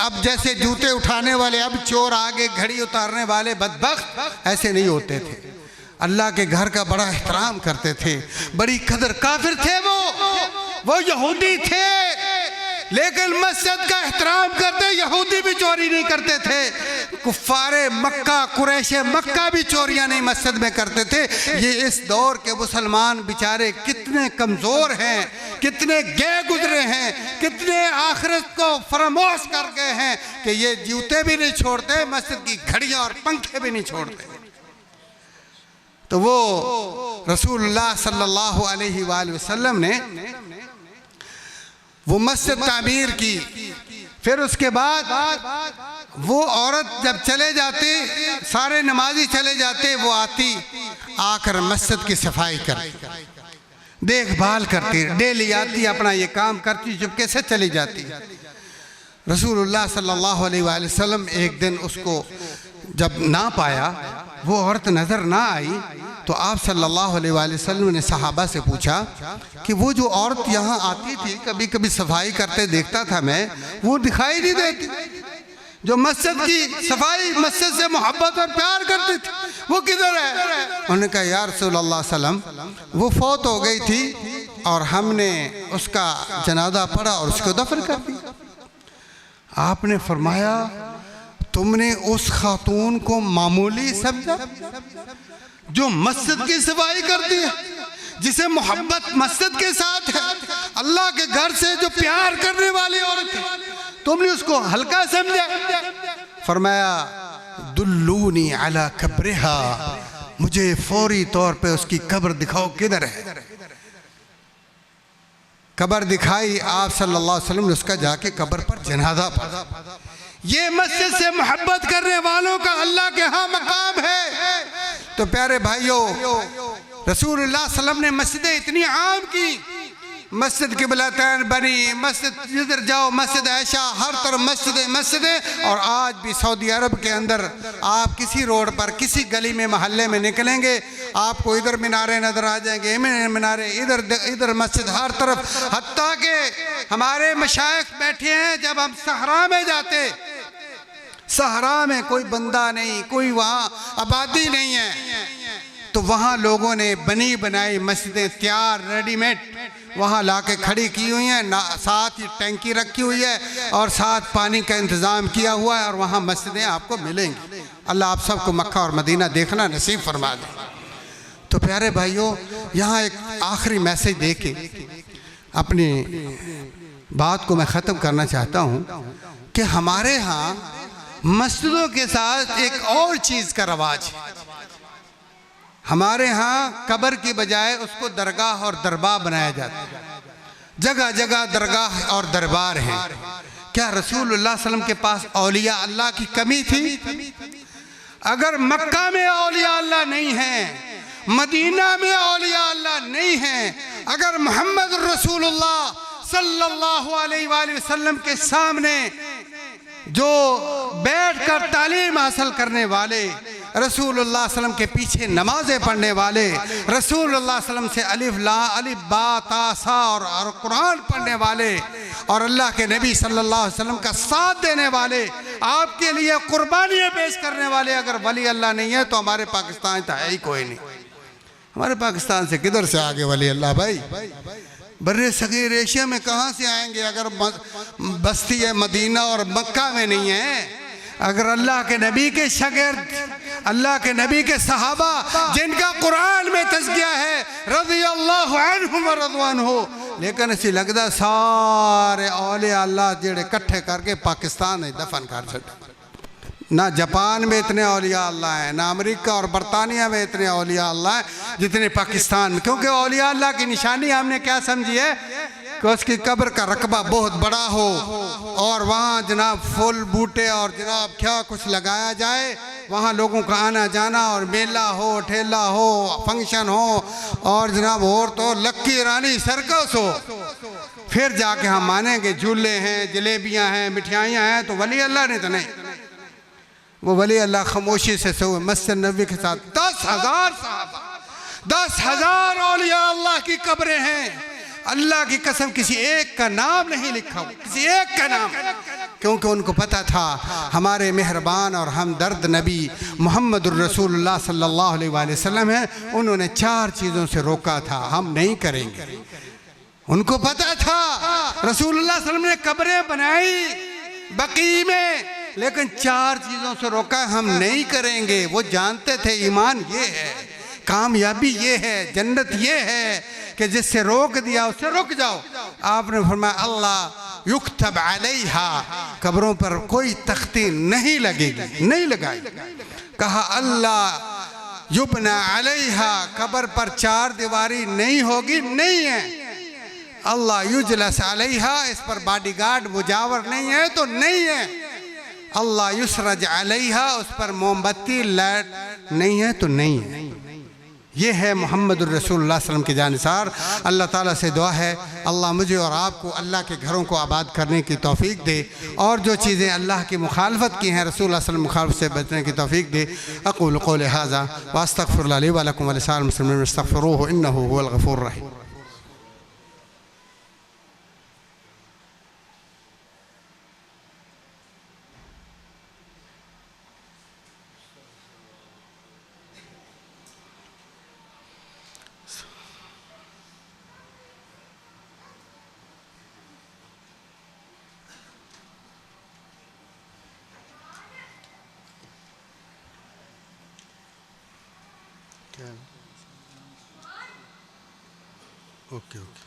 अब जैसे जूते उठाने वाले, अब चोर आगे घड़ी उतारने वाले बदबख्त ऐसे नहीं होते थे। अल्लाह के घर का बड़ा एहतराम करते थे, बड़ी कदर। काफिर थे वो यहूदी थे, लेकिन मस्जिद का एहतराम करते। यहूदी भी चोरी नहीं करते थे, कुफ्फारे मक्का, कुरैशे मक्का भी चोरियां नहीं मस्जिद में करते थे। ये इस दौर के मुसलमान बेचारे कितने कमज़ोर हैं, कितने गए गुजरे हैं, कितने आखिरत को फरामोश कर गए हैं कि ये जूते भी नहीं छोड़ते, मस्जिद की घड़ियां और पंखे भी नहीं छोड़ते। तो वो रसूलुल्लाह सल्लल्लाहु अलैहि वसल्लम ने वो मस्जिद तामीर की। फिर उसके बाद वो औरत जब चले जाते, सारे नमाजी चले जाते, वो आती, आकर मस्जिद की सफाई करती, देखभाल करती, डेली आती, अपना ये काम करती, चुपके से चली जाती। रसूलुल्लाह सल्लल्लाहु अलैहि वसल्लम एक दिन उसको जब ना पाया, वो औरत नज़र ना आई, तो आप सल्लल्लाहु अलैहि वसल्लम ने सहाबा से पूछा कि वो जो औरत यहाँ आती थी, कभी कभी सफाई करते देखता था मैं, वो दिखाई नहीं देती, जो मस्जिद की सफाई, मस्जिद से मोहब्बत और प्यार करती थी, वो किधर है? उन्होंने कहा या रसूलल्लाह सल्लम, वो फौत हो गई थी और हमने उसका जनाजा पढ़ा और उसको दफन कर दिया। आपने फरमाया तुमने उस खातून को मामूली समझा जो मस्जिद की सफाई करती है, जिसे मोहब्बत मस्जिद के साथ है, अल्लाह के घर से जो प्यार करने वाली औरत है, तुमने उसको हल्का समझा। फरमाया दुल्लूनी अला कब्रिहा, मुझे फौरी तौर पे उसकी कब्र दिखाओ, किधर है। कब्र दिखाई, आप सल्लल्लाहु अलैहि वसल्लम ने उसका जाके कब्र पर जनाजा पढ़ा। ये मस्जिद से मोहब्बत करने वालों का अल्लाह के यहाँ मकाम है। तो प्यारे भाइयों, रसूलुल्लाह सल्लल्लाहु अलैहि वसल्लम ने मस्जिदें इतनी आम की, मस्जिद क़िबलतैन बनी, मस्जिद जिधर जाओ मस्जिद ऐशा, हर तरफ मस्जिदें। और आज भी सऊदी अरब के अंदर आप किसी रोड पर किसी गली में मोहल्ले में निकलेंगे, आपको इधर मीनारे नजर आ जाएंगे, मीनारे, इधर मस्जिद, हर तरफ। हत्ता के हमारे मशाइख बैठे हैं, जब हम सहरा में जाते, सहरा में कोई बंदा नहीं, कोई वहाँ आबादी नहीं है, तो वहाँ लोगों ने बनी बनाई मस्जिदें तैयार रेडीमेड वहाँ लाके खड़ी की हुई हैं, साथ ही टैंकी रखी हुई है और साथ पानी का इंतज़ाम किया हुआ है, और वहाँ मस्जिदें आपको मिलेंगी। अल्लाह आप सबको मक्का और मदीना देखना नसीब फरमा दे। तो प्यारे भाइयों, यहाँ एक आखिरी मैसेज दे के अपनी बात को मैं ख़त्म करना चाहता हूँ कि हमारे यहाँ मस्जिदों के साथ एक और चीज़ का रवाज है। हमारे यहाँ कब्र की बजाय उसको दरगाह और दरबार बनाया जाता है। जगह जगह दरगाह और दरबार हैं। क्या रसूलुल्लाह सल्लल्लाहु अलैहि वसल्लम के पास औलिया अल्लाह की कमी थी? अगर मक्का में औलिया अल्लाह नहीं है, मदीना में औलिया अल्लाह नहीं है, अगर मोहम्मद रसूलुल्लाह सल्लल्लाहु अलैहि वसल्लम के सामने जो बैठकर तालीम हासिल करने वाले, रसूलुल्लाह सल्लम के पीछे नमाज़ें पढ़ने वाले, रसूलुल्लाह सल्लम से अलिफ बा ता सा और कुरान पढ़ने वाले, और अल्लाह के नबी सल्लल्लाहु अलैहि वसल्लम का साथ देने वाले, आपके लिए कुर्बानियाँ पेश करने वाले अगर वली अल्लाह नहीं है तो हमारे पाकिस्तान तो है ही कोई नहीं। हमारे पाकिस्तान से किधर से आगे वली अल्लाह भाई? बर्रे सगीर एशिया में कहाँ से आएंगे अगर बस्ती है मदीना और मक्का में नहीं है? अगर अल्लाह के नबी के शागिर्द, अल्लाह के नबी के सहाबा जिनका कुरान में तज़किया है, रज़ियल्लाहु अन्हुम व रज़वान हो, लेकिन इसी लगता सारे औलिया अल्लाह जेड़े इकट्ठे करके पाकिस्तान में दफन कर छड़े। ना जापान में इतने औलिया अल्लाह हैं, ना अमेरिका और बरतानिया में इतने औलिया अल्लाह हैं जितने पाकिस्तान में। क्योंकि औलिया अल्लाह की निशानी हमने क्या समझी है कि उसकी कब्र का रकबा बहुत बड़ा हो और वहाँ जनाब फूल बूटे और जनाब क्या कुछ लगाया जाए, वहाँ लोगों का आना जाना और मेला हो, ठेला हो, फंक्शन हो और जनाब और तो लक्की रानी सर्कस हो, फिर जाके हम मानेंगे झूले हैं, जलेबियाँ हैं, मिठाइयाँ हैं। तो वली अल्लाह ने तो नहीं, वो वली अल्लाह खामोशी से सो मस्जिद नबी के साथ 10,000 साहबा, 10,000 औलिया अल्लाह की कब्रें हैं। अल्लाह की कसम किसी एक का नाम नहीं लिखा, किसी एक का नाम, क्योंकि उनको पता था हमारे मेहरबान और हमदर्द नबी मोहम्मदुर रसूलुल्लाह सल्लल्लाहु अलैहि वसल्लम है। उन्होंने 4 चीज़ों से रोका था, हम नहीं करेंगे। उनको पता था रसूलुल्लाह सल्लल्लाहु अलैहि वसल्लम ने कब्रें बनाई बकी में, लेकिन 4 चीज़ों से रोका, हम नहीं करेंगे। वो जानते थे ईमान ये है, कामयाबी ये है, जन्नत ये है कि जिससे रोक दिया उससे रुक जाओ। आपने फरमाया अल्लाह युक्तब अलैहा, कब्रों पर कोई तख्ती नहीं लगेगी, नहीं लगाई। कहा अल्लाह युबना अलैहा, कब्र पर 4 दीवारी नहीं होगी, नहीं है। अल्लाह युजलस अलैहा, इस पर बॉडीगार्ड मुजावर नहीं है तो नहीं है। अल्लाह युसरज अलैहा, उस पर मोमबत्ती लाइट नहीं है तो नहीं है। ये है मोहम्मदुर रसूलुल्लाह सल्लल्लाहु अलैहि वसल्लम की जानिसार। अल्लाह ताला से दुआ है अल्लाह मुझे और आपको अल्लाह के घरों को आबाद करने की तौफीक दे, और जो चीज़ें अल्लाह की मुखालफत की हैं रसूलुल्लाह सल्लल्लाहु अलैहि वसल्लम मुखालफत से बचने की तौफीक दे। अक़ूलु क़ौली हाज़ा व अस्तग़फ़िरुल्लाह ली व लकुम व लिसाइरिल मुस्लिमीन फस्तग़फ़िरूहु इन्नहु हुवल गफ़ूरुर रहीम। Okay okay.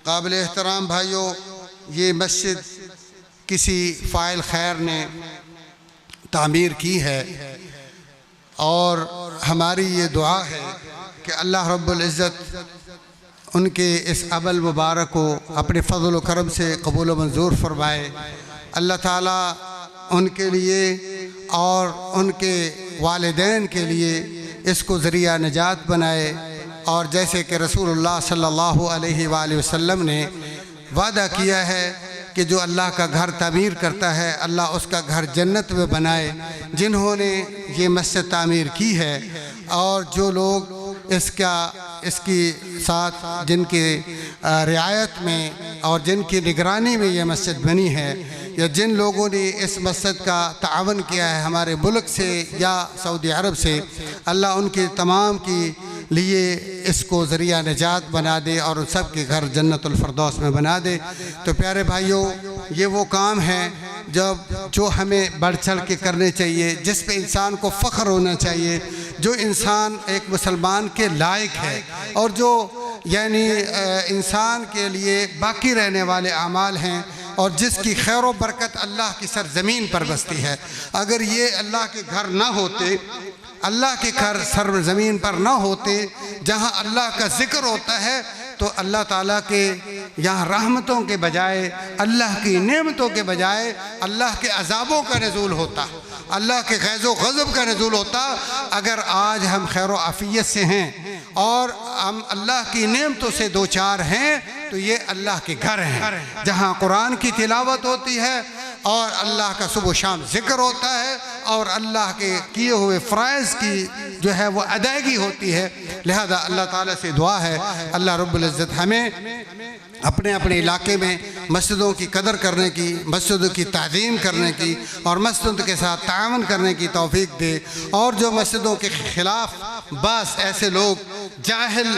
काबिल एहतराम भाइयों, ये मस्जिद किसी फ़ाइल खैर ने तामीर की है और हमारी ये दुआ है कि अल्लाह रब्बुल इज़्ज़त उनके इस अमल मुबारक को अपने फ़ज़ल व करम से कबूल व मंजूर फरमाए। अल्लाह ताला उनके लिए और उनके वालिदैन के लिए इसको ज़रिया निजात बनाए, और जैसे कि रसूलुल्लाह सल्लल्लाहु अलैहि वसल्लम ने वादा किया है कि जो अल्लाह का घर तामीर करता है अल्लाह उसका घर जन्नत में बनाए। जिन्होंने ये मस्जिद तामीर की है और जो लोग इसकी साथ जिनकी रियायत में और जिनकी निगरानी में ये मस्जिद बनी है, या जिन लोगों ने इस मस्जिद का तावन किया है हमारे मुल्क से या सऊदी अरब से, अल्लाह उनके तमाम की लिए इसको ज़रिया निजात बना दे और उन सब के घर जन्नतुल फ़िरदौस में बना दे। तो प्यारे भाइयों, ये वो काम है जो हमें बढ़ चढ़ के करने चाहिए, जिस पे इंसान को फ़ख्र होना चाहिए, जो इंसान एक मुसलमान के लायक है और जो यानी इंसान के लिए बाकी रहने वाले अमाल हैं और जिसकी खैर व बरकत अल्लाह की सरज़मीन पर बसती है। अगर ये अल्लाह के घर ना होते, अल्लाह के घर सरज़मीन पर ना होते जहाँ अल्लाह का ज़िक्र होता है, तो अल्लाह ताला के यहाँ रहमतों के बजाय, अल्लाह की नेमतों के बजाय अल्लाह के अज़ाबों का नज़ूल होता, अल्लाह के ग़ैज़ो ग़ज़ब का नज़ूल होता। अगर आज हम खैर व आफ़ियत से हैं और हम अल्लाह की नेमतों से दो चार हैं, तो ये अल्लाह के घर हैं जहाँ कुरान की तिलावत होती है और अल्लाह का सुबह शाम ज़िक्र होता है और अल्लाह के किए हुए फ़राइज़ की जो है वो अदायगी होती है। लिहाजा अल्लाह ताला से दुआ है अल्लाह रब्बुल इज़्ज़त हमें अपने अपने इलाके में मस्जिदों की कदर करने की, मस्जिदों की ताज़ीम करने की और मस्जिदों के साथ ताअवुन करने की तौफ़ीक दे। और जो मस्जिदों के ख़िलाफ़ बस ऐसे लोग जाहिल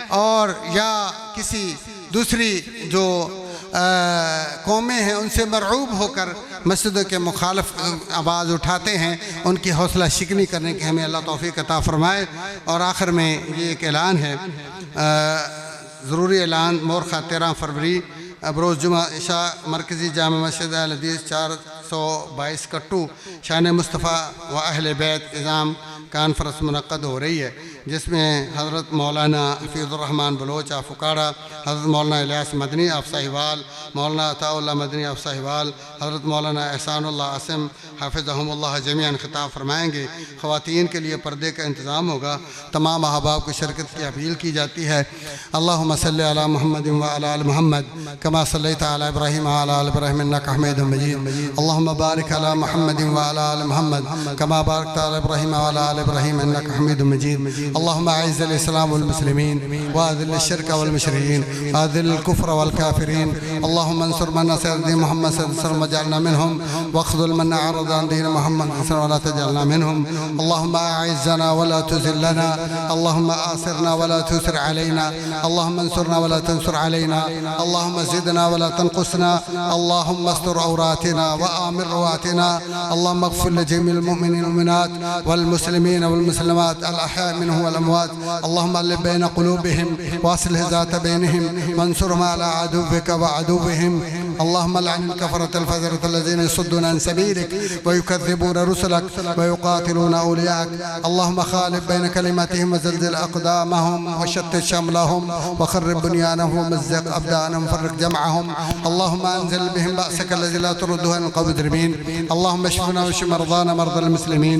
और या किसी दूसरी जो कौमें हैं उनसे मरऊब होकर मस्जिदों के मुखालिफ आवाज़ उठाते हैं, उनकी हौसला शिकनी करने की हमें अल्लाह तौफ़ीक अता फ़रमाए। और आखिर में ये एक ऐलान है, ज़रूरी ऐलान, मोरखा 13 फरवरी बरोज़ जुमा इशा मरकज़ी जामा मस्जिद अल हदीस 422 कट्टू शान मुस्तफ़ा व अहले बैत इज़ाम कॉन्फ्रेंस मुनक़्क़द हो रही है, जिसमें हज़रत मौलाना हफ़ीज़ुर्रहमान बलोच ऑफ उकाड़ा, हज़रत मौलाना Ilyas Madani of Sahiwal, Maulana Ataullah Madani of Sahiwal, हज़रत मौलाना एहसानुल्लाह आसिम हाफ़िज़हुमुल्लाह जमीअन ख़िताब फरमाएँगे। ख़वातीन के लिए पर्दे का इंतज़ाम होगा। तमाम अहबाब को शिरकत की अपील की जाती है। अल्लाहुम्मा सल्लि अला मुहम्मदिन व अला आलि मुहम्मद कमा सल्लैता अला इब्राहीम व अला आलि इब्राहीम इन्नका हमीदुम मजीद। अल्लाहुम्मा बारिक अला मुहम्मदिन व अला आलि मुहम्मद कमा बारकता अला इब्राहीम व अला आलि इब्राहीम इन्नका हमीदुम मजीद। अल्लाहुम्मा अइज़्ज़िल इस्लाम वल मुस्लिमीन व अज़िल शिर्क वल मुशरिकीन अज़िल कुफ्र वल काफिरीन। अल्लाहुम्मा अंसुर मन नसर दीन मोहम्मद सल्लल्लाहु अलैहि वसल्लम वजअलना मिनहुम वख़्ज़ुल मन अरद अन दीन मोहम्मद सल्लल्लाहु अलैहि वसल्लम वला तजअलना मिनहुम। अल्लाहुम्मा अइज़्ज़ना वला तुज़िल्लना, अल्लाहुम्मा आसिरना वला तुसिर अलैना, अल्लाहुम्मा अंसुरना वला तंसुर अलैना, अल्लाहुम्मा ज़िदना वला तनक़ुसना, अल्लाहुम्मा अस्तर औरातिना व आमिर रवातिना, अल्लाहुम्मा अग़फ़िर लिजमीइल मुमिनीन वल मुमिनात वल मुस्लिमीन वल मुस्लिमात अल अहया मिनहुम वल अमवात। अल्लाहुम्मा अल्लिफ़ बैन क़ुलूबिहिम व अस्लिह ज़ात बैनिहिम वंसुरहुम अला अदुव्विका व अदुव्विहिम। अल्लाहुम्मा लअनिल कफ़रतल फ़जरतल लज़ीना यसुद्दूना अन सबीलिक व युकज़्ज़िबूना रुसलक व युक़ातिलूना औलियाक। अल्लाहुम्मा ख़ालिफ़ बैन कलिमतिहिम व ज़ल्ज़िल अक़दामहुम व शत्तित शमलहुम व ख़र्रिब बुनियानहुम व मज़्ज़क़ अबदानहुम फ़र्रिक़ जमअहुम। अल्लाहुम्मा अंज़िल बिहिम बअसक लज़ी ला तुरद्दुहु अनिल क़ौमिल मुजरिमीन। अल्लाहुम्मा इश्फ़िना वश्फ़ि मरज़ाना मरज़ल मुस्लिमीन।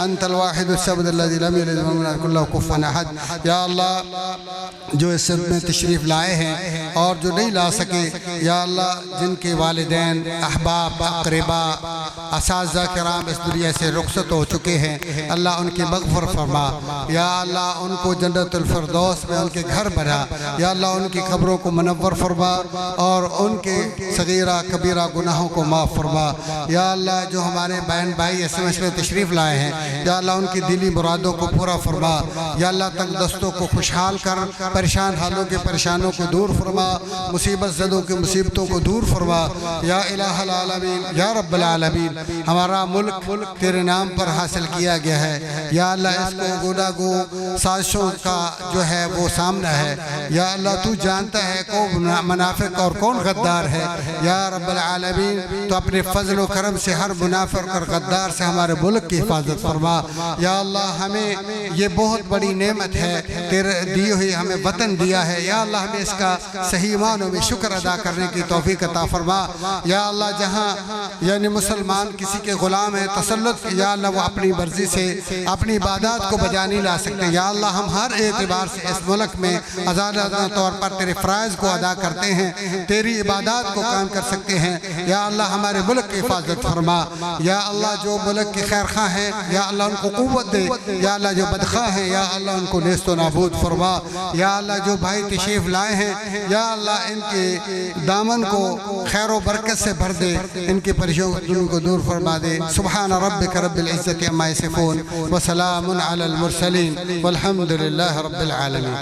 अंतल वाहिदुस समद लज़ी लम यलिद व लम यकुल लहु कुफ़ुवन अहद। या अल्लाह, जो इस में तशरीफ़ लाए हैं और जो नहीं ला सके, या अल्लाह जिनके वालिदैन अहबाब अक़रबा असातिज़ा किराम इस दुनिया से रुख़सत हो चुके हैं, अल्लाह उनकी मग़फ़िरत फरमा। या अल्लाह उनको जन्नतुल फ़िरदौस में उनके घर बना। या अल्लाह उनकी क़ब्रों को मुनव्वर फरमा और उनके सगीरा कबीरा गुनाहों को माफ़ फरमा। या अल्लाह, जो हमारे बहन भाई SMS में तशरीफ़ लाए हैं, या अल्लाह उनकी दिली मुरादों को पूरा फरमा। या अल्लाह तंगदस्तों को खुशहाल कर, परेशान हालों के परेशानों को दूर फरमा, मुसीबत ज़दों की मुसीबतों को दूर फरमा। या इलाहुल आलमीन, या रब्बुल आलमीन, हमारा मुल्क तेरे नाम पर हासिल किया गया है। या अल्लाह, इसको गुनाहगो साजिशों का जो है वो सामना है। या अल्लाह, तू जानता है कौन मुनाफिक और कौन गद्दार है। या रब्बुल आलमीन, तो अपने फजल व करम से हर मुनाफिक और गद्दार से हमारे मुल्क की हिफाजत फरमा। या अल्लाह, हमें ये बहुत बड़ी नेमत है तेरे दी हुई, हमें वतन दिया है। या अल्लाह, हमें इसका सही मानों में शुक्र अदा करने की तौफीक अता फरमा। या अल्लाह, जहाँ यानी मुसलमान किसी के ग़ुलाम है तसल्लुत, या अल्लाह वो अपनी मर्ज़ी से अपनी इबादत को बजा नहीं ला सकते। या अल्लाह, हम हर एतबार से इस मुल्क में आज़ादाना तौर पर तेरे फ़राइज़ को अदा करते हैं, तेरी इबादत को कायम कर सकते हैं। या अल्लाह, हमारे मुल्क की हिफाजत फरमा। या अल्लाह, जो मुल्क के खैर खा हैं, या अल्लाह उनको क़ुव्वत दे। या अल्लाह, जो बदखा हैं, या अल्लाह उनको नेस्त व नाबूद फरमा। या अल्लाह, जो भाई तशरीफ़ लाए हैं, या अल्लाह इनके दामन को खैर व बरकत से भर दे, इनकी परेशानियों को दूर फरमा दे। सुब्हान रब्बिक रब्बिल इज़्ज़ति अम्मा यसिफ़ून व सलामुन अलल मुरसलीन वल्हम्दुलिल्लाहि रब्बिल आलमीन।